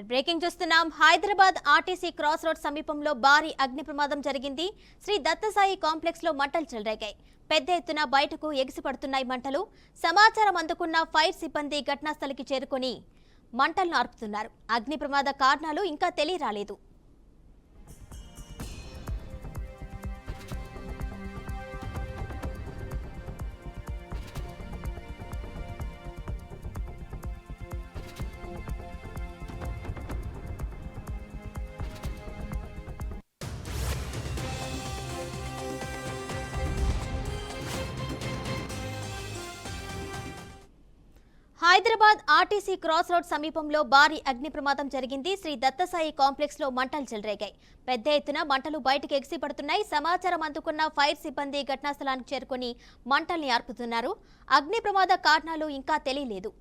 Breaking చూస్తున్నాం. Hyderabad RTC cross road సమీపంలో భారీ అగ్ని ప్రమాదం జరిగింది. శ్రీ దత్తసాయి కాంప్లెక్స్ లో మంటలు చెలరేగాయి. పెద్ద ఎత్తున బయటకు ఎగిసిపడుతున్నాయి మంటలు. సమాచారం అందుకున్న ఫైర్ సిబ్బంది ఘటనాస్థలికి చేరుకొని మంటలను ఆర్పుతున్నారు. అగ్ని ప్రమాద కారణాలు ఇంకా తెలియరాలేదు. హైదరాబాద్ ఆర్టీసీ క్రాస్ రోడ్ సమీపంలో భారీ అగ్ని ప్రమాదం జరిగింది. శ్రీ దత్తసాయి కాంప్లెక్స్ లో మంటలు చెలరేగాయి. పెద్ద ఎత్తున మంటలు బయటకు ఎగిసిపడుతున్నాయి. సమాచారం అందుకున్న ఫైర్ సిబ్బంది ఘటనాస్థలానికి చేరుకొని మంటల్ని ఆర్పుతున్నారు. అగ్ని ప్రమాద కారణాలు ఇంకా తెలియలేదు.